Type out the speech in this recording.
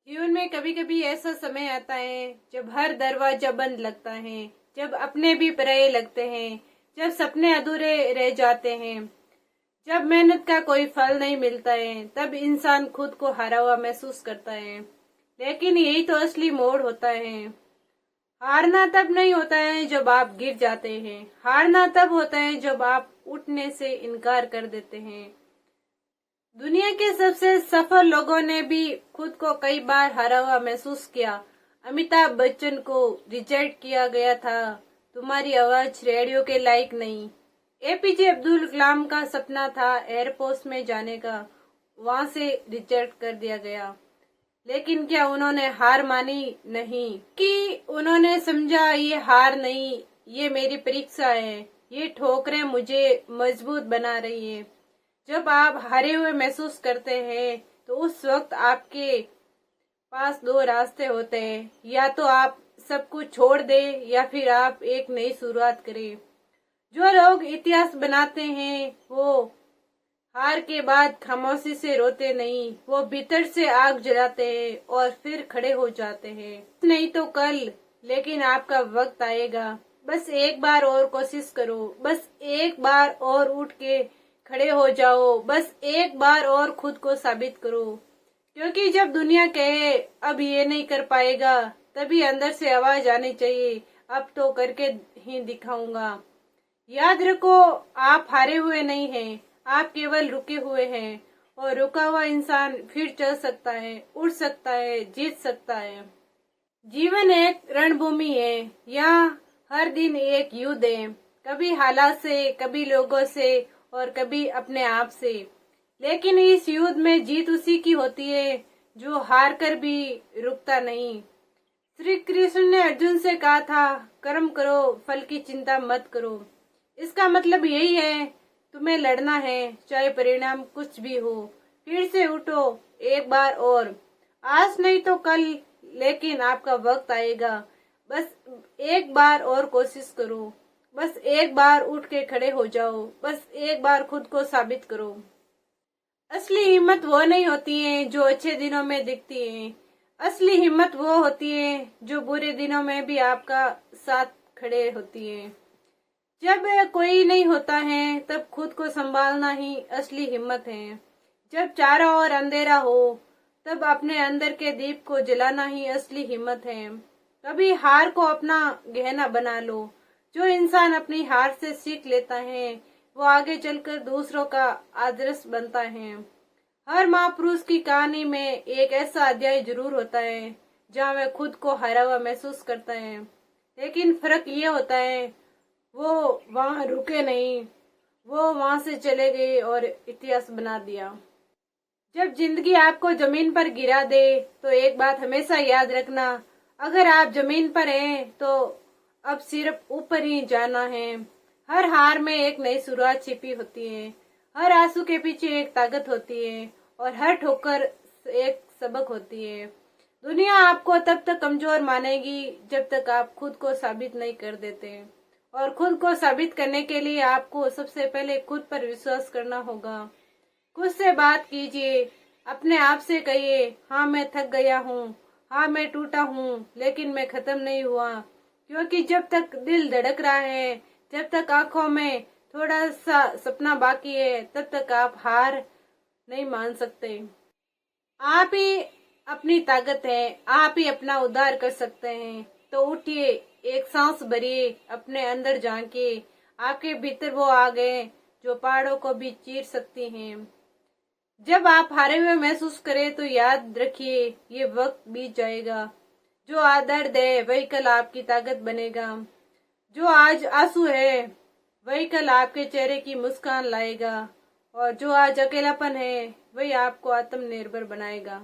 जीवन में कभी कभी ऐसा समय आता है जब हर दरवाजा बंद लगता है, जब अपने भी पराये लगते हैं, जब सपने अधूरे रह जाते हैं, जब मेहनत का कोई फल नहीं मिलता है, तब इंसान खुद को हारा हुआ महसूस करता है। लेकिन यही तो असली मोड़ होता है। हारना तब नहीं होता है जब आप गिर जाते हैं, हारना तब होता है जब आप उठने से इनकार कर देते हैं। दुनिया के सबसे सफल लोगों ने भी खुद को कई बार हारा हुआ महसूस किया। अमिताभ बच्चन को रिजेक्ट किया गया था, तुम्हारी आवाज रेडियो के लायक नहीं। एपीजे अब्दुल कलाम का सपना था एयरफोर्स में जाने का, वहां से रिजेक्ट कर दिया गया। लेकिन क्या उन्होंने हार मानी? नहीं, कि उन्होंने समझा ये हार नहीं, ये मेरी परीक्षा है, ये ठोकरें मुझे मजबूत बना रही है। जब आप हारे हुए महसूस करते हैं तो उस वक्त आपके पास दो रास्ते होते हैं, या तो आप सब कुछ छोड़ दें या फिर आप एक नई शुरुआत करें। जो लोग इतिहास बनाते हैं वो हार के बाद खामोशी से रोते नहीं, वो भीतर से आग जलाते हैं और फिर खड़े हो जाते हैं। नहीं तो कल, लेकिन आपका वक्त आएगा। बस एक बार और कोशिश करो, बस एक बार और उठ के खड़े हो जाओ, बस एक बार और खुद को साबित करो। क्योंकि जब दुनिया कहे अब ये नहीं कर पाएगा, तभी अंदर से आवाज आनी चाहिए, अब तो करके ही दिखाऊंगा। याद रखो, आप हारे हुए नहीं हैं, आप केवल रुके हुए हैं। और रुका हुआ इंसान फिर चल सकता है, उड़ सकता है, जीत सकता है। जीवन एक रणभूमि है, यहाँ हर दिन एक युद्ध है, कभी हालात से, कभी लोगों से और कभी अपने आप से। लेकिन इस युद्ध में जीत उसी की होती है जो हार कर भी रुकता नहीं। श्री कृष्ण ने अर्जुन से कहा था, कर्म करो, फल की चिंता मत करो। इसका मतलब यही है, तुम्हें लड़ना है, चाहे परिणाम कुछ भी हो। फिर से उठो, एक बार और, आज नहीं तो कल, लेकिन आपका वक्त आएगा। बस एक बार और कोशिश करो, बस एक बार उठ के खड़े हो जाओ, बस एक बार खुद को साबित करो। असली हिम्मत वो नहीं होती है जो अच्छे दिनों में दिखती है, असली हिम्मत वो होती है जो बुरे दिनों में भी आपका साथ खड़े होती है। जब कोई नहीं होता है तब खुद को संभालना ही असली हिम्मत है। जब चारों ओर अंधेरा हो तब अपने अंदर के दीप को जलाना ही असली हिम्मत है। कभी हार को अपना गहना बना लो। जो इंसान अपनी हार से सीख लेता है वो आगे चलकर दूसरों का आदर्श बनता है। हर महापुरुष की कहानी में एक ऐसा अध्याय जरूर होता है जहाँ वह खुद को हारा हुआ महसूस करता है, लेकिन फर्क ये होता है वो वहां रुके नहीं, वो वहां से चले गए और इतिहास बना दिया। जब जिंदगी आपको जमीन पर गिरा दे तो एक बात हमेशा याद रखना, अगर आप जमीन पर हैं तो अब सिर्फ ऊपर ही जाना है। हर हार में एक नई शुरुआत छिपी होती है, हर आंसू के पीछे एक ताकत होती है और हर ठोकर एक सबक होती है। दुनिया आपको तब तक कमजोर मानेगी जब तक आप खुद को साबित नहीं कर देते, और खुद को साबित करने के लिए आपको सबसे पहले खुद पर विश्वास करना होगा। खुद से बात कीजिए, अपने आप से कहिए, हाँ मैं थक गया हूँ, हाँ मैं टूटा हूँ, लेकिन मैं खत्म नहीं हुआ। क्योंकि जब तक दिल धड़क रहा है, जब तक आंखों में थोड़ा सा सपना बाकी है, तब तक आप हार नहीं मान सकते। आप ही अपनी ताकत है, आप ही अपना उद्धार कर सकते हैं। तो उठिए, एक सांस भरिए, अपने अंदर झांकिए, आपके भीतर वो आ गए जो पहाड़ों को भी चीर सकती हैं। जब आप हारे हुए महसूस करें तो याद रखिए ये वक्त बीत जाएगा। जो आज दर्द है वही कल आपकी ताकत बनेगा। जो आज आंसू है वही कल आपके चेहरे की मुस्कान लाएगा। और जो आज अकेलापन है वही आपको आत्मनिर्भर बनाएगा।